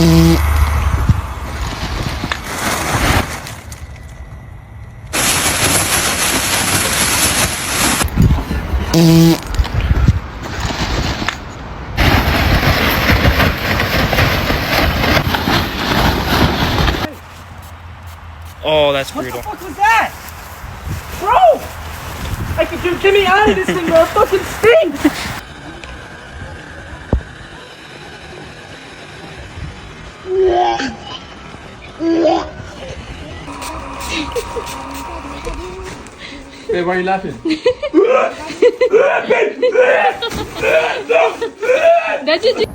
Oh, that's brutal. What the fuck was that? Bro! Dude, get me out of this thing, bro. It fucking stinks! Hey, why are you laughing? That's just